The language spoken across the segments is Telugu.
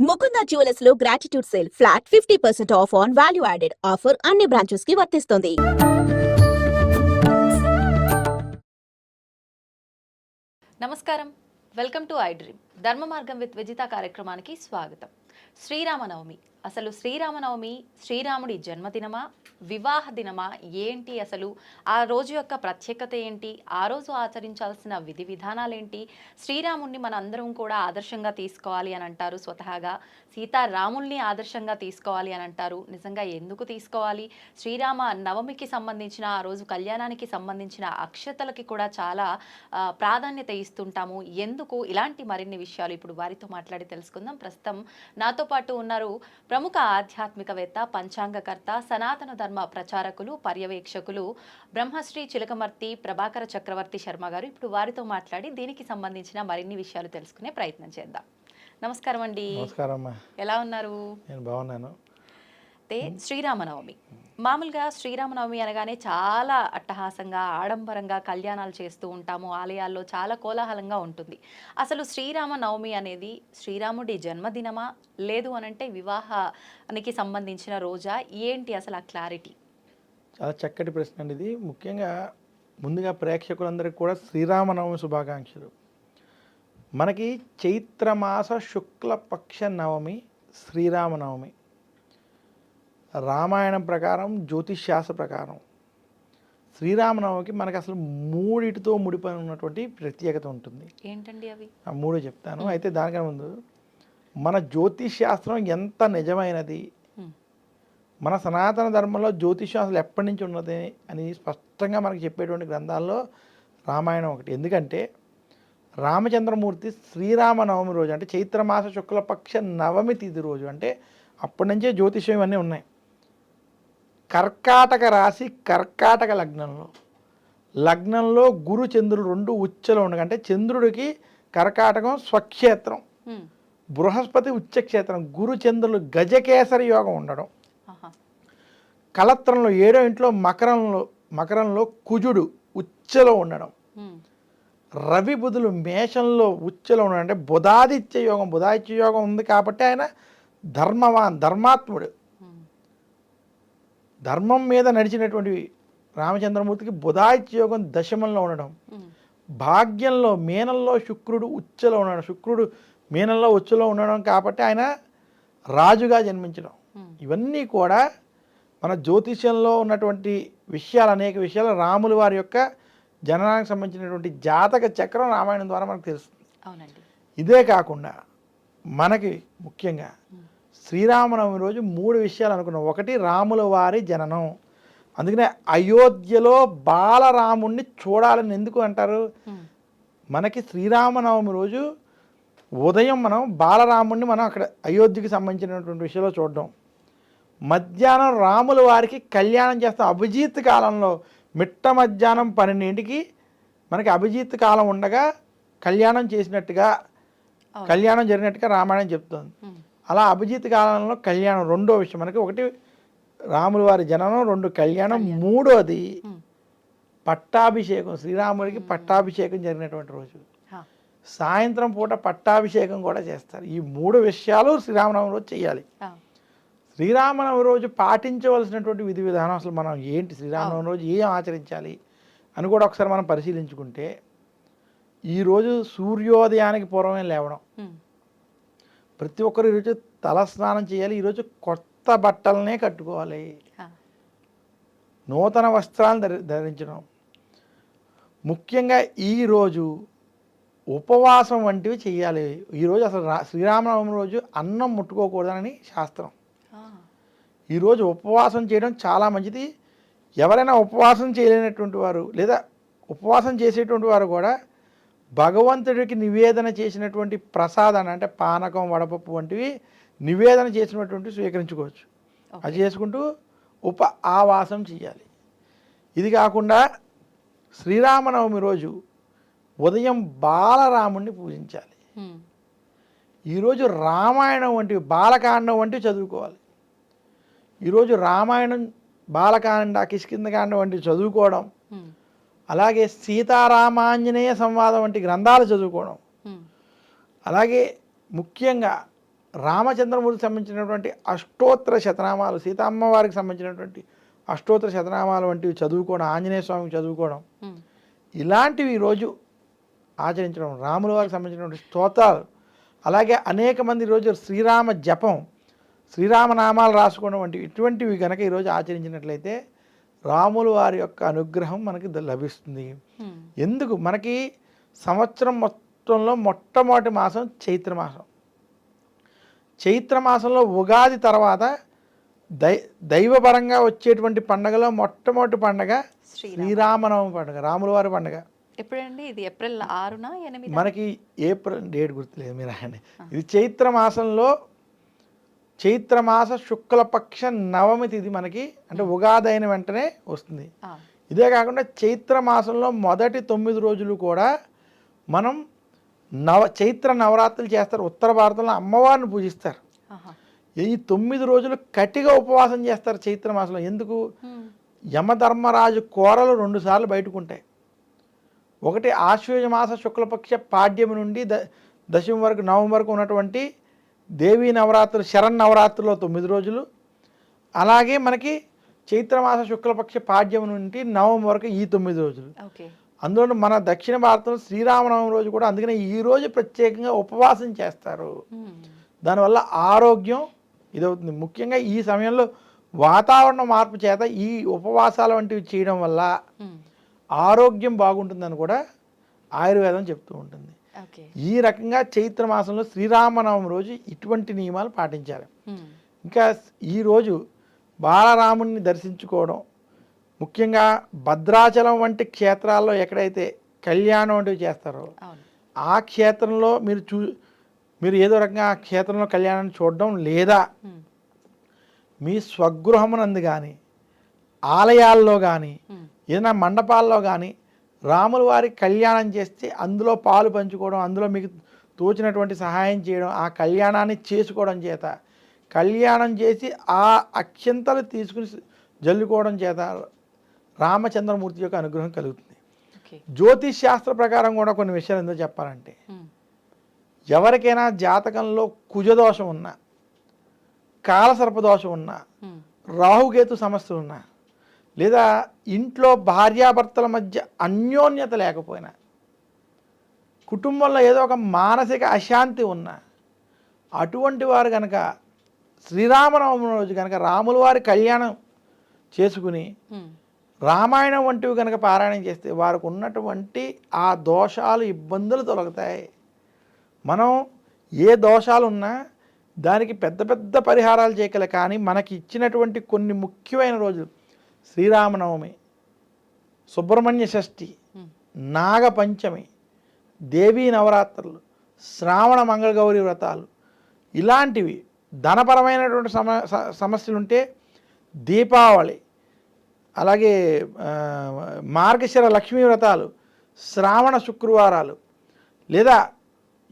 ముకుంద జ్యువెలర్స్ లో gratitude sale flat 50% of on value added offer అన్ని బ్రాంచెస్ కి వర్తిస్తుంది. నమస్కారం, వెల్కమ్ టు ఐ డ్రీమ్. ధర్మ మార్గం విత్ విజిత కార్యక్రమానికి స్వాగతం. శ్రీరామనవమి, అసలు శ్రీరామనవమి శ్రీరాముడి జన్మదినమా, వివాహ దినమా, ఏంటి అసలు ఆ రోజు యొక్క ప్రత్యేకత ఏంటి, ఆ రోజు ఆచరించాల్సిన విధి విధానాలేంటి? శ్రీరాముడిని మన అందరం కూడా ఆదర్శంగా తీసుకోవాలి అని అంటారు. స్వతహాగా సీతారాముల్ని ఆదర్శంగా తీసుకోవాలి అని అంటారు. నిజంగా ఎందుకు తీసుకోవాలి? శ్రీరామ నవమికి సంబంధించిన ఆ రోజు కళ్యాణానికి సంబంధించిన అక్షతలకి కూడా చాలా ప్రాధాన్యత ఇస్తుంటాము. ఎందుకు? ఇలాంటి మరిన్ని విషయాలు ఇప్పుడు వారితో మాట్లాడి తెలుసుకుందాం. ప్రస్తుతం నాతో పాటు ఉన్నారు ప్రముఖ ఆధ్యాత్మికవేత్త, పంచాంగకర్త, సనాతన ధర్మ ప్రచారకులు, పర్యవేక్షకులు బ్రహ్మశ్రీ చిలకమర్తి ప్రభాకర చక్రవర్తి శర్మ గారు. ఇప్పుడు వారితో మాట్లాడి దీనికి సంబంధించిన మరిన్ని విషయాలు తెలుసుకునే ప్రయత్నం చేద్దాం. నమస్కారం అండి. నమస్కారం. ఎలా ఉన్నారు? నేను బాగున్నాను. శ్రీరామనవమి, మామూలుగా శ్రీరామనవమి అనగానే చాలా అట్టహాసంగా, ఆడంబరంగా కళ్యాణాలు చేస్తూ ఉంటాము. ఆలయాల్లో చాలా కోలాహలంగా ఉంటుంది. అసలు శ్రీరామనవమి అనేది శ్రీరాముడి జన్మదినమా, లేదు అనంటే వివాహానికి సంబంధించిన రోజా, ఏంటి అసలు ఆ క్లారిటీ? చాలా చక్కటి ప్రశ్న అండి ఇది. ముఖ్యంగా ముందుగా ప్రేక్షకులందరికీ కూడా శ్రీరామనవమి శుభాకాంక్షలు. మనకి చైత్రమాస శుక్లపక్ష నవమి శ్రీరామనవమి. రామాయణం ప్రకారం, జ్యోతిష్శాస్త్ర ప్రకారం శ్రీరామనవమికి మనకు అసలు మూడిటితో ముడిపడి ఉన్నటువంటి ప్రత్యేకత ఉంటుంది. ఏంటండి అవి? ఆ మూడు చెప్తాను. అయితే దానికన్నా ముందు మన జ్యోతిష్శాస్త్రం ఎంత నిజమైనది, మన సనాతన ధర్మంలో జ్యోతిష్శాస్త్రం ఎప్పటి నుంచి ఉన్నది అని స్పష్టంగా మనకు చెప్పేటువంటి గ్రంథాల్లో రామాయణం ఒకటి. ఎందుకంటే రామచంద్రమూర్తి శ్రీరామనవమి రోజు, అంటే చైత్రమాస శుక్లపక్ష నవమి తిథి రోజు, అంటే అప్పటి నుంచే జ్యోతిష్యం ఇవన్నీ ఉన్నాయి. కర్కాటక రాశి, కర్కాటక లగ్నంలో గురు చంద్రుడు రెండు ఉచ్చలో ఉండగా, అంటే చంద్రుడికి కర్కాటకం స్వక్షేత్రం, బృహస్పతి ఉచ్చక్షేత్రం, గురు చంద్రులు గజకేసరి యోగం ఉండడం, కలత్రంలో 7వ ఇంట్లో మకరంలో కుజుడు ఉచ్చలో ఉండడం, రవి బుధులు మేషంలో ఉచ్చలో ఉండడం, అంటే బుధాదిత్య యోగం ఉంది కాబట్టి ఆయన ధర్మాత్ముడు, ధర్మం మీద నడిచినటువంటి రామచంద్రమూర్తికి బుధాదిత్య యోగం దశమంలో ఉండడం, భాగ్యంలో మీనంలో శుక్రుడు ఉచ్చలో ఉండడం, శుక్రుడు మీనంలో ఉచ్చలో ఉండడం కాబట్టి ఆయన రాజుగా జన్మించడం. ఇవన్నీ కూడా మన జ్యోతిష్యంలో ఉన్నటువంటి విషయాలు, అనేక విషయాలు రాముల వారి యొక్క జననానికి సంబంధించినటువంటి జాతక చక్రం రామాయణం ద్వారా మనకు తెలుస్తుంది. అవునండి. ఇదే కాకుండా మనకి ముఖ్యంగా శ్రీరామనవమి రోజు 3 విషయాలు అనుకున్నాం. ఒకటి, రాముల వారి జననం. అందుకనే అయోధ్యలో బాలరాముణ్ణి చూడాలని ఎందుకు అంటారు? మనకి శ్రీరామనవమి రోజు ఉదయం మనం బాలరాముణ్ణి మనం అక్కడ అయోధ్యకి సంబంధించినటువంటి విషయంలో చూడడం, మధ్యాహ్నం రాముల వారికి కళ్యాణం చేస్తాం. అభిజిత్ కాలంలో మిట్ట మధ్యాహ్నం 12ంటికి మనకి అభిజిత్ కాలం ఉండగా కళ్యాణం చేసినట్టుగా, కళ్యాణం జరిగినట్టుగా రామాయణం చెప్తుంది. అలా అభిజిత్ కాలంలో కళ్యాణం రెండో విషయం మనకి. ఒకటి రాముల వారి జననం, 2 కళ్యాణం, 3వది పట్టాభిషేకం. శ్రీరాముడికి పట్టాభిషేకం జరిగినటువంటి రోజు సాయంత్రం పూట పట్టాభిషేకం కూడా చేస్తారు. ఈ 3 విషయాలు శ్రీరామనవమి రోజు చేయాలి. శ్రీరామనవమి రోజు పాటించవలసినటువంటి విధి విధానం అసలు మనం ఏంటి, శ్రీరామనవమి రోజు ఏం ఆచరించాలి అని కూడా ఒకసారి మనం పరిశీలించుకుంటే, ఈరోజు సూర్యోదయానికి పూర్వమే లేవడం, ప్రతి ఒక్కరు ఈరోజు తల స్నానం చేయాలి, ఈరోజు కొత్త బట్టలనే కట్టుకోవాలి, నూతన వస్త్రాలను ధరించడం, ముఖ్యంగా ఈరోజు ఉపవాసం వంటివి చేయాలి. ఈరోజు అసలు శ్రీరామనవమి రోజు అన్నం ముట్టుకోకూడదని శాస్త్రం. ఈరోజు ఉపవాసం చేయడం చాలా మంచిది. ఎవరైనా ఉపవాసం చేయలేనటువంటి వారు, లేదా ఉపవాసం చేసేటువంటి వారు కూడా భగవంతుడికి నివేదన చేసినటువంటి ప్రసాదాన్ని, అంటే పానకం, వడపప్పు వంటివి నివేదన చేసినటువంటి స్వీకరించుకోవచ్చు. అది చేసుకుంటూ ఆవాసం చేయాలి. ఇది కాకుండా శ్రీరామనవమి రోజు ఉదయం బాలరాముణ్ణి పూజించాలి. ఈరోజు రామాయణం వంటివి, బాలకాండం వంటివి చదువుకోవాలి. ఈరోజు రామాయణం, బాలకాండ, కిష్కింధకాండ వంటివి చదువుకోవడం, అలాగే సీతారామాంజనేయ సంవాదం వంటి గ్రంథాలు చదువుకోవడం, అలాగే ముఖ్యంగా రామచంద్రమూర్తికి సంబంధించినటువంటి అష్టోత్తర శతనామాలు, సీతమ్మవారికి సంబంధించినటువంటి అష్టోత్తర శతనామాలు వంటివి చదువుకోవడం, ఆంజనేయ స్వామికి చదువుకోవడం, ఇలాంటివి ఈరోజు ఆచరించడం, రాముల వారికి సంబంధించినటువంటి స్తోత్రాలు, అలాగే అనేక మంది ఈరోజు శ్రీరామ జపం, శ్రీరామనామాలు రాసుకోవడం వంటివి ఇటువంటివి కనుక ఈరోజు ఆచరించినట్లయితే రాముల వారి యొక్క అనుగ్రహం మనకి లభిస్తుంది. ఎందుకు మనకి సంవత్సరం మొత్తంలో మొట్టమొదటి మాసం చైత్రమాసం. చైత్రమాసంలో ఉగాది తర్వాత దైవపరంగా వచ్చేటువంటి పండగలో మొట్టమొదటి పండగ శ్రీరామనవమి పండుగ, రాముల వారి పండుగ. ఎప్పుడండి ఇది? ఏప్రిల్ 6న 8? మనకి ఏప్రిల్ డేట్ గుర్తులేదు, మీరు రాయండి. ఇది చైత్రమాసంలో చైత్రమాస శుక్లపక్ష నవమి తిథి మనకి, అంటే ఉగాది అయిన వెంటనే వస్తుంది. ఇదే కాకుండా చైత్రమాసంలో మొదటి 9 రోజులు కూడా మనం చైత్ర నవరాత్రులు చేస్తారు. ఉత్తర భారతంలో అమ్మవారిని పూజిస్తారు. ఈ 9 రోజులు కటిగా ఉపవాసం చేస్తారు చైత్రమాసంలో. ఎందుకు? యమధర్మరాజు కోరలు 2 సార్లు బయటకు ఉంటాయి. ఒకటి ఆశ్వయుజ మాస శుక్లపక్ష పాడ్యమి నుండి దశమి వరకు, నవమి వరకు ఉన్నటువంటి దేవీ నవరాత్రులు, శరన్నవరాత్రుల్లో 9 రోజులు. అలాగే మనకి చైత్రమాస శుక్లపక్ష పాడ్యమి నుండి నవమి వరకు ఈ 9 రోజులు. అందులో మన దక్షిణ భారతంలో శ్రీరామనవమి రోజు కూడా, అందుకనే ఈ రోజు ప్రత్యేకంగా ఉపవాసం చేస్తారు. దానివల్ల ఆరోగ్యం ఇదవుతుంది. ముఖ్యంగా ఈ సమయంలో వాతావరణ మార్పు చేత ఈ ఉపవాసాలు వంటివి చేయడం వల్ల ఆరోగ్యం బాగుంటుందని కూడా ఆయుర్వేదం చెప్తూ ఉంటుంది. ఈ రకంగా చైత్రమాసంలో శ్రీరామనవమి రోజు ఇటువంటి నియమాలు పాటించాలి. ఇంకా ఈరోజు బాలరాముని దర్శించుకోవడం, ముఖ్యంగా భద్రాచలం వంటి క్షేత్రాల్లో ఎక్కడైతే కళ్యాణం వంటివి చేస్తారో ఆ క్షేత్రంలో మీరు ఏదో రకంగా ఆ క్షేత్రంలో కళ్యాణాన్ని చూడడం, లేదా మీ స్వగృహమునందు కానీ ఆలయాల్లో కానీ ఏదైనా మండపాల్లో కానీ రాముల వారి కళ్యాణం చేస్తే అందులో పాలు పంచుకోవడం, అందులో మీకు తోచినటువంటి సహాయం చేయడం, ఆ కళ్యాణాన్ని చేసుకోవడం చేత, కళ్యాణం చేసి ఆ అక్షంతలు తీసుకుని జల్లుకోవడం చేత రామచంద్రమూర్తి యొక్క అనుగ్రహం కలుగుతుంది. జ్యోతిష్ శాస్త్ర ప్రకారం కూడా కొన్ని విషయాలు ఎందుకు చెప్పాలంటే, ఎవరికైనా జాతకంలో కుజదోషం ఉన్నా, కాలసర్పదోషం ఉన్నా, రాహుకేతు సమస్యలు ఉన్నా, లేదా ఇంట్లో భార్యాభర్తల మధ్య అన్యోన్యత లేకపోయినా, కుటుంబంలో ఏదో ఒక మానసిక అశాంతి ఉన్నా, అటువంటి వారు కనుక శ్రీరామనవమి రోజు కనుక రాముల వారి కళ్యాణం చేసుకుని రామాయణం వంటివి కనుక పారాయణం చేస్తే వారికి ఉన్నటువంటి ఆ దోషాలు, ఇబ్బందులు తొలగుతాయి. మనం ఏ దోషాలు ఉన్నా దానికి పెద్ద పెద్ద పరిహారాలు చేయగల, కానీ మనకి ఇచ్చినటువంటి కొన్ని ముఖ్యమైన రోజులు శ్రీరామనవమి, సుబ్రహ్మణ్య షష్ఠి, నాగపంచమి, దేవీ నవరాత్రులు, శ్రావణ మంగళగౌరి వ్రతాలు, ఇలాంటివి ధనపరమైనటువంటి సమస్యలుంటే దీపావళి, అలాగే మార్గశిర లక్ష్మీ వ్రతాలు, శ్రావణ శుక్రవారాలు, లేదా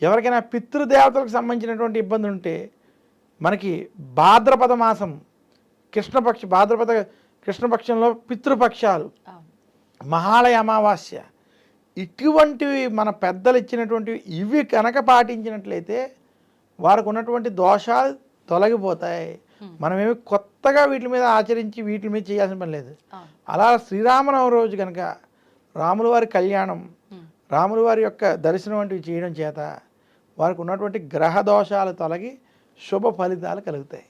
ఎవరికైనా పితృదేవతలకు సంబంధించినటువంటి ఇబ్బందులు ఉంటే మనకి భాద్రపద మాసం, భాద్రపద కృష్ణపక్షంలో పితృపక్షాలు, మహాలయ అమావాస్య, ఇటువంటివి మన పెద్దలు ఇచ్చినటువంటివి ఇవి కనుక పాటించినట్లయితే వారికి ఉన్నటువంటి దోషాలు తొలగిపోతాయి. మనమేమి కొత్తగా వీటి మీద ఆచరించి వీటి మీద చేయాల్సిన పని లేదు. అలా శ్రీరామనవమి రోజు కనుక రాముల వారి కళ్యాణం, రాముల వారి యొక్క దర్శనం వంటివి చేయడం చేత వారికి ఉన్నటువంటి గ్రహ దోషాలు తొలగి శుభ ఫలితాలు కలుగుతాయి.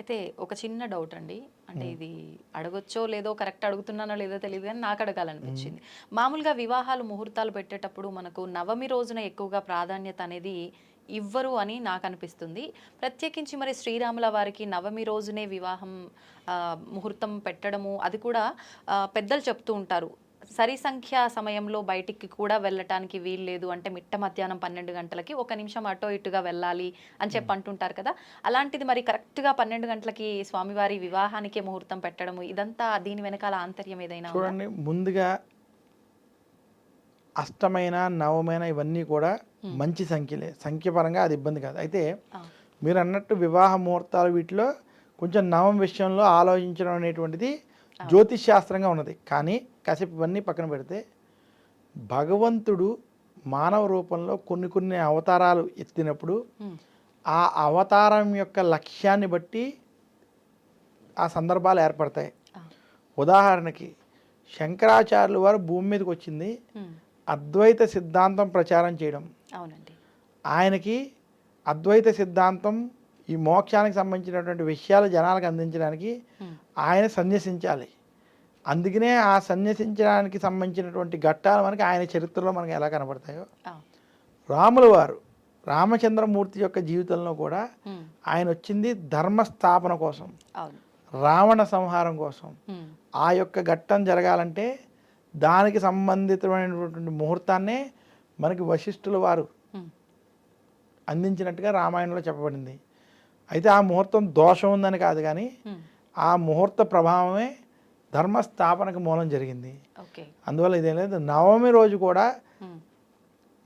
అయితే ఒక చిన్న డౌట్ అండి, అంటే ఇది అడగొచ్చో లేదో, కరెక్ట్ అడుగుతున్నానో లేదో తెలియదు కానీ నాకు అడగాలనిపించింది. మామూలుగా వివాహాలు ముహూర్తాలు పెట్టేటప్పుడు మనకు నవమి రోజున ఎక్కువగా ప్రాధాన్యత అనేది ఇవ్వరు అని నాకు అనిపిస్తుంది. ప్రత్యేకించి మరి శ్రీరాముల వారికి నవమి రోజునే వివాహం ముహూర్తం పెట్టడము, అది కూడా పెద్దలు చెప్తూ ఉంటారు, సరి సంఖ్య సమయంలో బయటికి కూడా వెళ్ళటానికి వీల్లేదు, అంటే మిట్ట మధ్యాహ్నం 12 గంటలకి 1 నిమిషం అటో ఇటుగా వెళ్ళాలి అని చెప్పి అంటుంటారు కదా. అలాంటిది మరి కరెక్ట్గా 12 గంటలకి స్వామివారి వివాహానికే ముహూర్తం పెట్టడము, ఇదంతా దీని వెనకాల ఆంతర్యం ఏదైనా చూడండి. ముందుగా అష్టమైన నవమైన ఇవన్నీ కూడా మంచి సంఖ్యలే, సంఖ్యపరంగా అది ఇబ్బంది కాదు. అయితే మీరు అన్నట్టు వివాహ ముహూర్తాలు వీటిలో కొంచెం నవం విషయంలో ఆలోచించడం అనేటువంటిది జ్యోతిష్ శాస్త్రంగా ఉన్నది. కానీ కాసేపు ఇవన్నీ పక్కన పెడితే భగవంతుడు మానవ రూపంలో కొన్ని అవతారాలు ఎత్తినప్పుడు ఆ అవతారం యొక్క లక్ష్యాన్ని బట్టి ఆ సందర్భాలు ఏర్పడతాయి. ఆ. ఉదాహరణకి శంకరాచార్యులు వారు భూమి మీదకి వచ్చింది ఉమ్. అద్వైత సిద్ధాంతం ప్రచారం చేయడం. అవునండి. ఆయనకి అద్వైత సిద్ధాంతం ఈ మోక్షానికి సంబంధించినటువంటి విషయాలు జనాలకు అందించడానికి ఉమ్. ఆయన సన్యసించాలి. అందుకనే ఆ సన్యసించడానికి సంబంధించినటువంటి ఘట్టాలు మనకి ఆయన చరిత్రలో మనకి ఎలా కనబడతాయో, ఆ. రాముల వారు రామచంద్రమూర్తి యొక్క జీవితంలో కూడా ఉమ్. ఆయన వచ్చింది ధర్మస్థాపన కోసం, అవును. రావణ సంహారం కోసం. ఉమ్. ఆ యొక్క ఘట్టం జరగాలంటే దానికి సంబంధితమైనటువంటి ముహూర్తాన్నే మనకి వశిష్ఠుల వారు ఉమ్. అందించినట్టుగా రామాయణంలో చెప్పబడింది. అయితే ఆ ముహూర్తం దోషం ఉందని కాదు, కానీ ఉమ్. ఆ ముహూర్త ప్రభావమే ధర్మస్థాపనకు మూలం జరిగింది. ఓకే. అందువల్ల ఇదేం లేదు, నవమి రోజు కూడా ఉమ్.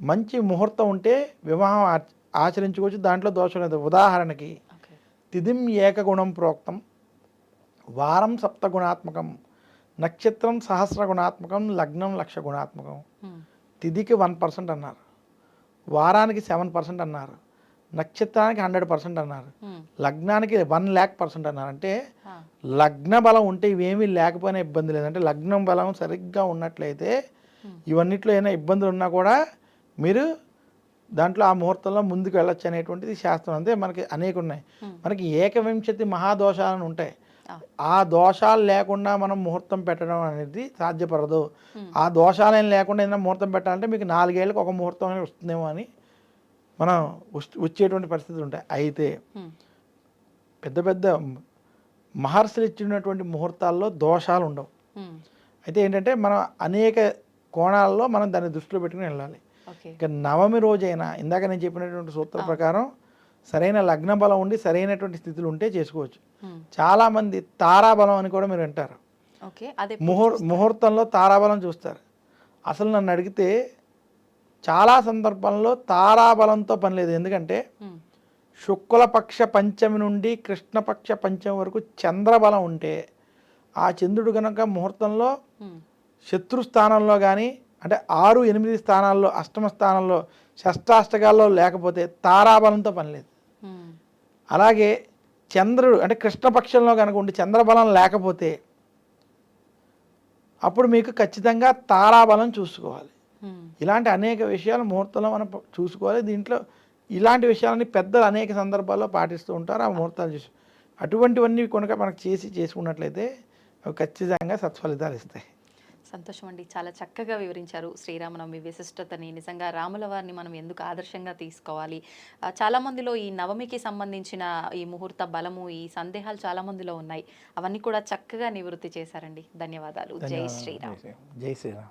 మంచి ముహూర్తం ఉంటే వివాహం ఆచరించుకోవచ్చు, దాంట్లో దోషం లేదు. ఉదాహరణకి ఓకే. తిథిం ఏకగుణం ప్రోక్తం, వారం సప్తగుణాత్మకం, నక్షత్రం సహస్రగుణాత్మకం, లగ్నం లక్ష గుణాత్మకం. ఉమ్. తిథికి 1% అన్నారు, వారానికి 7% అన్నారు, నక్షత్రానికి 100% అన్నారు, ఉమ్. లగ్నానికి 1,00,000% అన్నారు. అంటే ఆ. లగ్న బలం ఉంటే ఇవేమీ లేకపోయినా ఇబ్బంది లేదు. అంటే లగ్నం బలం సరిగ్గా ఉన్నట్లయితే ఇవన్నిట్లో ఏమైనా ఇబ్బందులు ఉన్నా కూడా మీరు దాంట్లో ఆ ముహూర్తంలో ముందుకు వెళ్ళొచ్చు అనేటువంటిది శాస్త్రం. అంతే మనకి అనేక ఉన్నాయి. మనకి ఏకవింశతి మహాదోషాలను ఉంటాయి. ఆ. ఆ దోషాలు లేకుండా మనం ముహూర్తం పెట్టడం అనేది సాధ్యపడదు. ఆ దోషాలు ఏం లేకుండా ఏదైనా ముహూర్తం పెట్టాలంటే మీకు 4 ఏళ్ళకి ఒక ముహూర్తం అనేది వస్తుందేమో అని మనం వచ్చేటువంటి పరిస్థితులు ఉంటాయి. అయితే ఉమ్. పెద్ద పెద్ద మహర్షులు ఇచ్చినటువంటి ముహూర్తాల్లో దోషాలు ఉండవు. ఉమ్. అయితే ఏంటంటే మనం అనేక కోణాల్లో మనం దాన్ని దృష్టిలో పెట్టుకుని వెళ్ళాలి. ఓకే. ఇక నవమి రోజైనా ఇందాక నేను చెప్పినటువంటి సూత్ర ప్రకారం సరైన లగ్న బలం ఉండి సరైనటువంటి స్థితులు ఉంటే చేసుకోవచ్చు. ఉమ్. చాలామంది తారాబలం అని కూడా మీరు వింటారు. ఓకే. అదే ముహూర్తంలో తారాబలం చూస్తారు. అసలు నన్ను అడిగితే చాలా సందర్భాల్లో తారాబలంతో పని లేదు. ఎందుకంటే ఉమ్. శుక్లపక్ష పంచమి నుండి కృష్ణపక్ష పంచమి వరకు చంద్రబలం ఉంటే ఆ చంద్రుడు కనుక ముహూర్తంలో ఉమ్. శత్రుస్థానంలో కానీ అంటే 6, 8 స్థానాల్లో, అష్టమ స్థానంలో, షష్టాష్టకాల్లో లేకపోతే తారాబలంతో పని లేదు. ఉమ్. అలాగే చంద్రుడు అంటే కృష్ణపక్షంలో కనుక ఉండి చంద్రబలం లేకపోతే అప్పుడు మీకు ఖచ్చితంగా తారాబలం చూసుకోవాలి. ఉమ్. ఇలాంటి అనేక విషయాలు ముహూర్తంలో మనం చూసుకోవాలి. దీంట్లో ఇలాంటి విషయాలని పెద్దలు అనేక సందర్భాల్లో పాటిస్తూ ఉంటారు. ఆ ముహూర్తాలు చూసి అటువంటివన్నీ కనుక మనకు చేసుకున్నట్లయితే అవి ఖచ్చితంగా సత్ఫలితాలు ఇస్తాయి. సంతోషం అండి. చాలా చక్కగా వివరించారు శ్రీరామనవమి విశిష్టతని. నిజంగా రాముల వారిని మనం ఎందుకు ఆదర్శంగా తీసుకోవాలి, చాలా మందిలో ఈ నవమికి సంబంధించిన ఈ ముహూర్త బలము, ఈ సందేహాలు చాలా మందిలో ఉన్నాయి. అవన్నీ కూడా చక్కగా నివృత్తి చేశారండి. ధన్యవాదాలు. జై శ్రీరామ్. జై శ్రీరామ్.